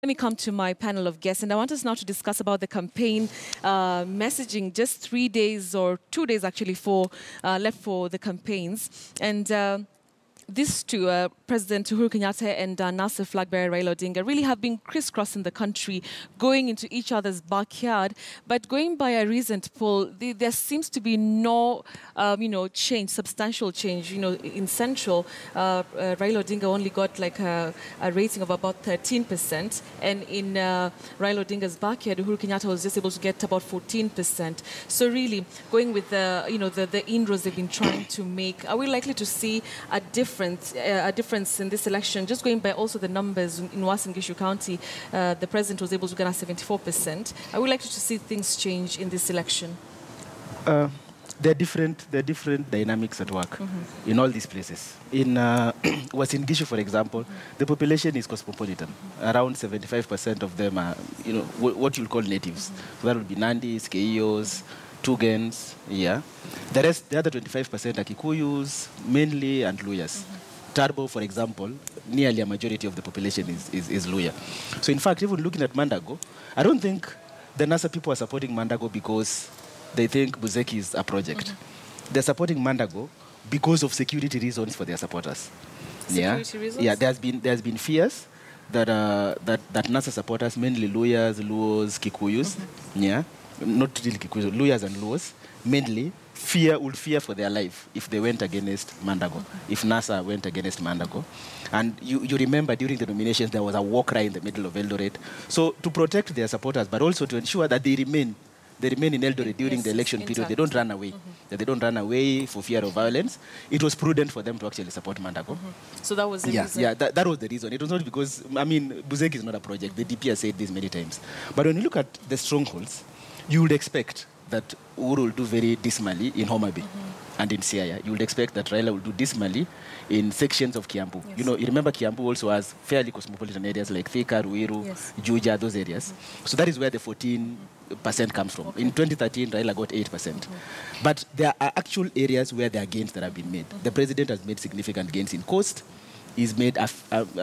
Let me come to my panel of guests, and I want us now to discuss about the campaign messaging. Just 3 days or 2 days actually left for the campaigns, and these two, President Uhuru Kenyatta and NASA flag bearer Raila Odinga, really have been crisscrossing the country, going into each other's backyard. But going by a recent poll, there seems to be no, change, substantial change. In Central, Raila Odinga only got like a rating of about 13%, and in Raila Odinga's backyard, Uhuru Kenyatta was just able to get about 14%. So really, going with the inroads they've been trying to make, are we likely to see a difference in this election? Just going by also the numbers in Uasin Gishu County, the president was able to get a 74%. Are we likely to see things change in this election? There are different dynamics at work in all these places. In Uasin Gishu, for example, the population is cosmopolitan. Around 75% of them are, what you'll call natives. So that would be Nandis, Keios, Tugens, yeah. The other 25% are Kikuyus, mainly, and Luyas. Turbo, for example, nearly a majority of the population is Luya. So in fact, even looking at Mandago, I don't think the NASA people are supporting Mandago because they think Buzeki is a project. They're supporting Mandago because of security reasons for their supporters. Security reasons? Yeah, there's been fears that NASA supporters, mainly Luyas, Luos, Kikuyus, yeah, not really Kikuyus, Luyas and Luos, mainly would fear for their life if they went against Mandago, if NASA went against Mandago. And you remember during the nominations, there was a war cry in the middle of Eldoret. So to protect their supporters, but also to ensure that they remain in Eldoret during the election period. They don't run away. That they don't run away for fear of violence. It was prudent for them to actually support Mandago. So that was the reason? Yeah, that was the reason. It was not because, Buzeki is not a project. The DP has said this many times. But when you look at the strongholds, you would expect that Uhuru will do very dismally in Homa Bay and in Siaya. You would expect that Raila will do dismally in sections of Kiambu. Yes. You remember Kiambu also has fairly cosmopolitan areas like Thika, Ruiru, Juja, those areas. So that is where the 14% comes from. In 2013, Raila got 8%. But there are actual areas where there are gains that have been made. The president has made significant gains in Coast. He's made a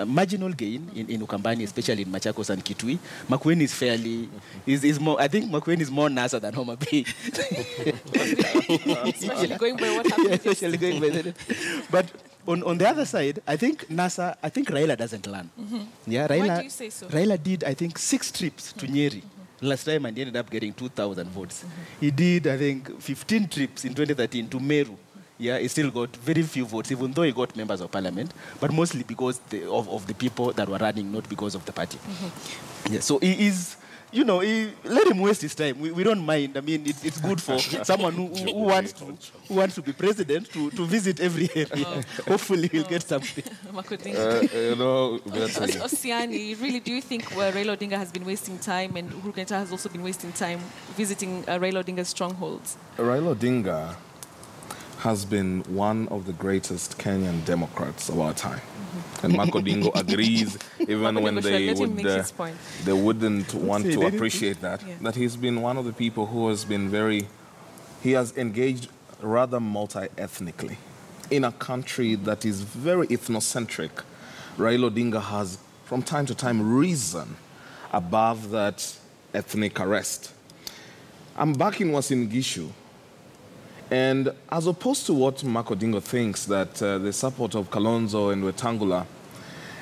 marginal gain in Ukambani, especially in Machakos and Kitui. Makueni is fairly, is more, I think Makueni is more NASA than Homa Bay. Especially going by what happened. Yeah, especially going by that. But on the other side, I think Raila doesn't learn. Yeah, Why do you say so? Raila did, I think, 6 trips to Nyeri last time, and he ended up getting 2,000 votes. He did, I think, 15 trips in 2013 to Meru. Yeah, he still got very few votes, even though he got members of parliament, but mostly because of the people that were running, not because of the party. Yeah, so he is, let him waste his time. We don't mind. I mean, it's good for someone who wants to be president to visit every area. Hopefully, he'll get something. Osiani, really, do you think Raila Odinga has been wasting time, and Uhuru Kenyatta has also been wasting time visiting Raila Odinga's strongholds? Raila Odinga has been one of the greatest Kenyan Democrats of our time. And Mark Odingo agrees, even when they wouldn't want to appreciate that, that he's been one of the people who has been he has engaged rather multi-ethnically. In a country that is very ethnocentric, Raila Odinga has, from time to time, risen above that ethnic arrest. I'm back in Uasin Gishu. And as opposed to what Mark Odinga thinks, that the support of Kalonzo and Wetangula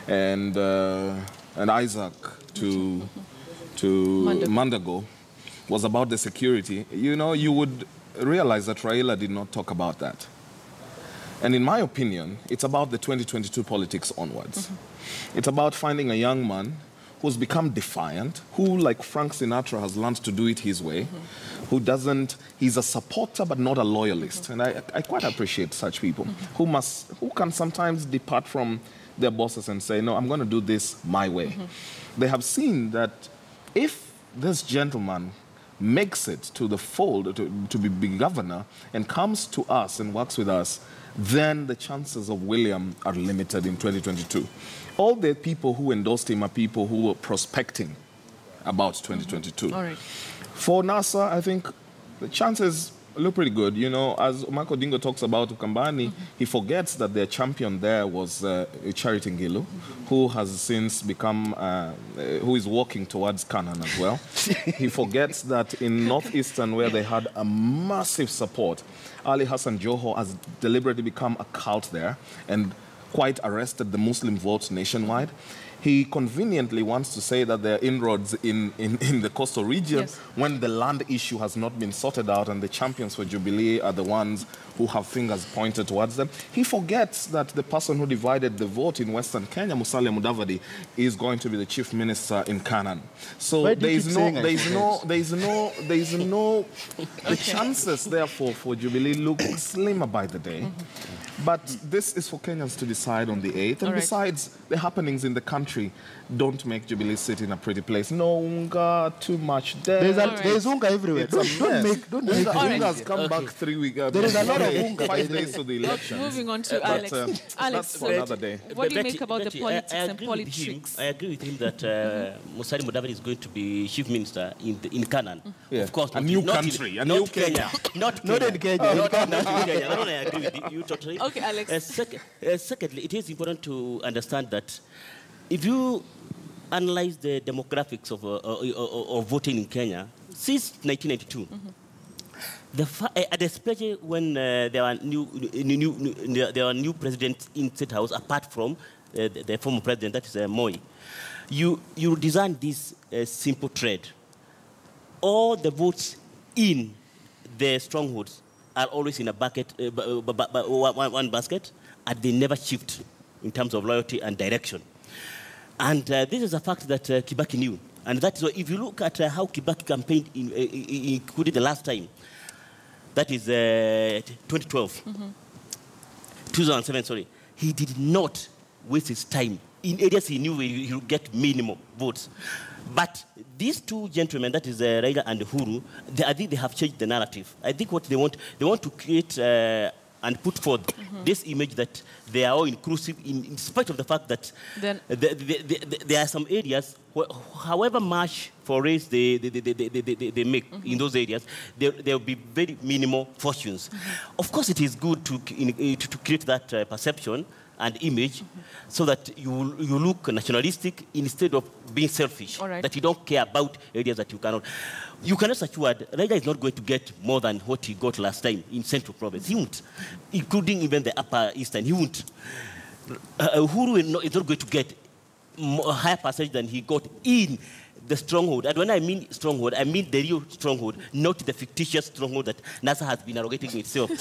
and Isaac to Mandago was about the security, you would realize that Raila did not talk about that. And in my opinion, it's about the 2022 politics onwards. It's about finding a young man who's become defiant, who, like Frank Sinatra, has learned to do it his way, he's a supporter but not a loyalist. And I quite appreciate such people who can sometimes depart from their bosses and say, no, I'm going to do this my way. They have seen that if this gentleman makes it to the fold to be governor and comes to us and works with us, then the chances of William are limited in 2022. All the people who endorsed him are people who were prospecting about 2022. All right. For NASA, I think the chances Look pretty good. You know, as Marco Dingo talks about Ukambani, he forgets that their champion there was Charity Ngilu, who has since become, who is walking towards Canaan as well. He forgets that in Northeastern, where they had a massive support, Ali Hassan Joho has deliberately become a cult there and quite arrested the Muslim vote nationwide. He conveniently wants to say that there are inroads in the coastal region when the land issue has not been sorted out and the champions for Jubilee are the ones who have fingers pointed towards them. He forgets that the person who divided the vote in Western Kenya, Musalia Mudavadi, is going to be the chief minister in Canaan. So the chances, therefore, for Jubilee look slimmer by the day. But this is for Kenyans to decide on the 8th. And besides, the happenings in the country don't make Jubilee sit in a pretty place. No unga, too much there. There's unga everywhere. Don't make Unga has come back 3 weeks. There is a lot of unga. 5 days to the election. Moving on to Alex. That's for another day. What do you make about the politics and politics? I agree with him that Musalia Mudavadi is going to be chief minister in Canaan. Of course, a new country, a new Kenya. Not in Kenya. Not in Kenya. I agree with you totally. Okay, Alex. Secondly, it is important to understand that if you analyze the demographics of voting in Kenya since 1992, especially when there are new presidents in State House apart from the former president, that is Moi, you design this simple trade. All the votes in the strongholds are always in a bucket, one basket, and they never shift in terms of loyalty and direction. And this is a fact that Kibaki knew. And that is why, if you look at how Kibaki campaigned, including the last time, that is 2012, 2007, sorry, he did not waste his time in areas he knew he would get minimum votes. But these two gentlemen, that is Raila and Uhuru, I think they have changed the narrative. I think what they want to create and put forth this image that they are all inclusive, in spite of the fact that there are some areas, however much forays they make in those areas, there will be very minimal fortunes. Of course, it is good to create that perception and image so that you look nationalistic instead of being selfish, that you don't care about areas that you cannot. You cannot assured Raila is not going to get more than what he got last time in Central Province. He won't, including even the Upper Eastern. He won't. Uhuru is not going to get a higher percentage than he got in the stronghold. And when I mean stronghold, I mean the real stronghold, not the fictitious stronghold that NASA has been arrogating itself.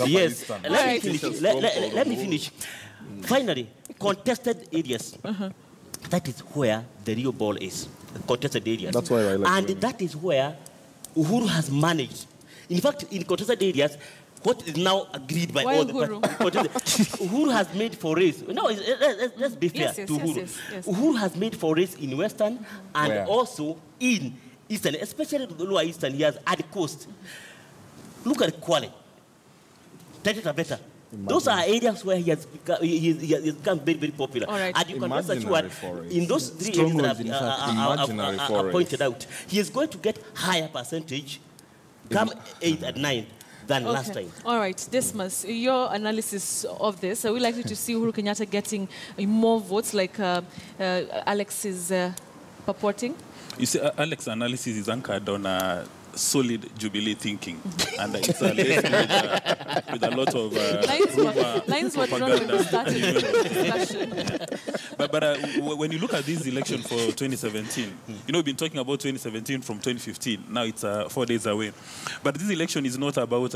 Yes. Let me finish. Finally, contested areas. That is where the real ball is. Contested areas. That's why I like and that is where Uhuru has managed. In fact, in contested areas, what is now agreed by all the parties, Uhuru has made forays. No, let's be fair to Uhuru. Yes. Uhuru has made forays in Western and also in Eastern, especially the Lower Eastern. He has at the coast. Look at Kwale. Taita Taveta. Those are areas where he has become very, very popular. And you can rest assured, in those three areas that are pointed out, he is going to get higher percentage come 8 and 9 than last time. All right, Dismas, your analysis of this, are we likely to see Uhuru Kenyatta getting more votes like Alex is purporting? You see, Alex's analysis is anchored on solid Jubilee thinking, and it's a lesson with a lot of lines were drawn when we started the discussion. But when you look at this election for 2017, you know, we've been talking about 2017 from 2015. Now it's 4 days away. But this election is not about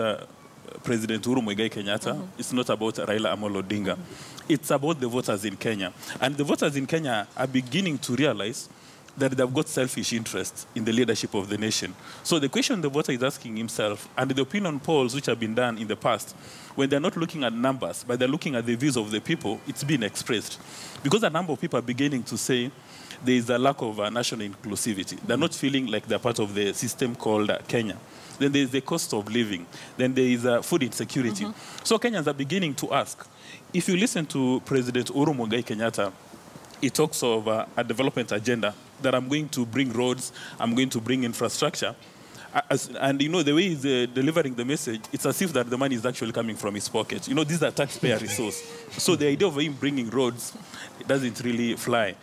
President Uhuru Muigai Kenyatta. It's not about Raila Amolo Odinga. It's about the voters in Kenya. And the voters in Kenya are beginning to realize that they've got selfish interest in the leadership of the nation. So the question the voter is asking himself, and the opinion polls which have been done in the past, when they're not looking at numbers, but they're looking at the views of the people, it's been expressed. Because a number of people are beginning to say there is a lack of national inclusivity. They're not feeling like they're part of the system called Kenya. Then there is the cost of living. Then there is food insecurity. So Kenyans are beginning to ask, if you listen to President Uhuru Muigai Kenyatta, he talks of a development agenda, that I'm going to bring roads, I'm going to bring infrastructure. And you know, the way he's delivering the message, it's as if that the money is actually coming from his pocket. You know, these are taxpayer resource. So the idea of him bringing roads, it doesn't really fly.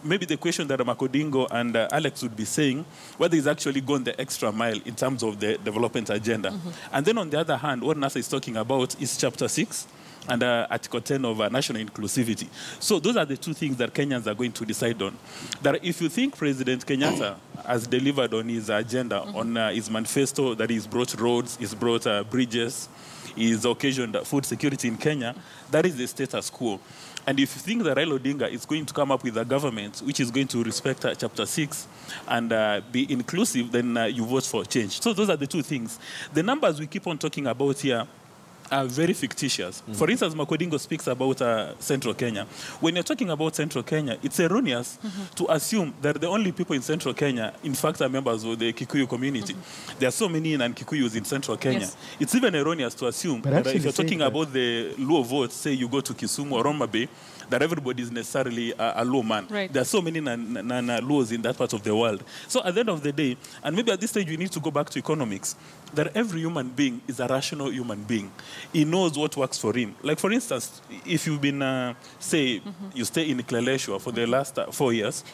Maybe the question that Makodingo and Alex would be saying, whether he's actually gone the extra mile in terms of the development agenda. And then on the other hand, what NASA is talking about is Chapter 6 and Article 10 of national inclusivity. So those are the two things that Kenyans are going to decide on. That if you think President Kenyatta has delivered on his agenda, on his manifesto, that he's brought roads, he's brought bridges, he's occasioned food security in Kenya, that is the status quo. And if you think that Raila Odinga is going to come up with a government which is going to respect Chapter 6 and be inclusive, then you vote for change. So those are the two things. The numbers we keep on talking about here are very fictitious. For instance, Makodingo speaks about Central Kenya. When you're talking about Central Kenya, it's erroneous to assume that the only people in Central Kenya, in fact, are members of the Kikuyu community. There are so many non-Kikuyus in Central Kenya. Yes. It's even erroneous to assume that if you're talking about the Luo votes, say you go to Kisumu or Homa Bay, that everybody is necessarily a Luo man. Right. There are so many Luos in that part of the world. So at the end of the day, and maybe at this stage we need to go back to economics, that every human being is a rational human being. He knows what works for him. Like, for instance, if you've been, say, you stay in Kileleshwa for the last 4 years,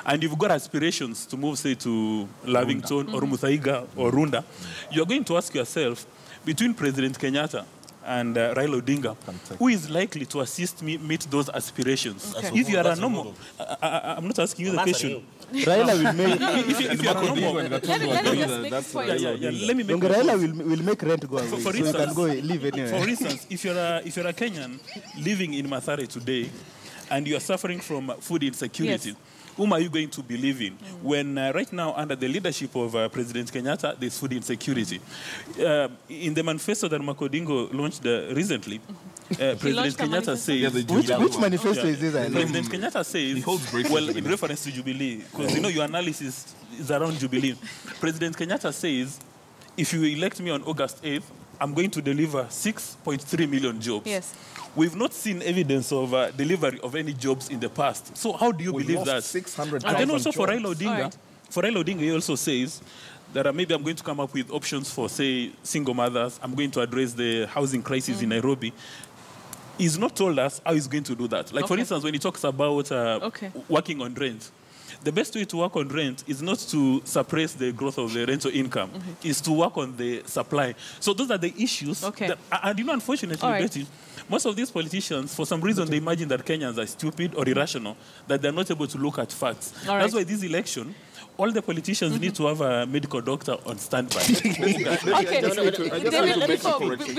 and you've got aspirations to move, say, to Lavington or Muthaiga or Runda, you're going to ask yourself, between President Kenyatta and Raila Odinga, who is likely to assist me meet those aspirations? Okay. If you are a normal, I'm not asking you the question. Raila will make. If you are a normal, Let me just make this point. let me make Raila will make rent go away. For So you instance- can go live anywhere. For instance, if you're a Kenyan living in Mathare today, and you are suffering from food insecurity, Yes. whom are you going to believe in? When right now, under the leadership of President Kenyatta, there's food insecurity. In the manifesto that Makodingo launched recently, President launched a Kenyatta manifesto? says... Yeah, the Which manifesto is this? I know. President Kenyatta says, holds briefings well, with in them. reference to Jubilee, because you know your analysis is around Jubilee. President Kenyatta says, if you elect me on August 8th, I'm going to deliver 6.3 million jobs. Yes. We've not seen evidence of delivery of any jobs in the past. So how do you We believe lost that? 600,000 And then also for jobs. Raila Odinga, All right. for Raila Odinga, he also says that maybe I'm going to come up with options for, say, single mothers. I'm going to address the housing crisis in Nairobi. He's not told us how he's going to do that. Like, for Okay. instance, when he talks about working on rent, the best way to work on rent is not to suppress the growth of the rental income, is to work on the supply. So those are the issues. Okay. That, and you know, unfortunately, All right. Betty, most of these politicians, for some reason, they imagine that Kenyans are stupid or irrational, that they're not able to look at facts. All That's right. why this election, all the politicians need to have a medical doctor on standby. Okay. I just David, want to make a before- correction.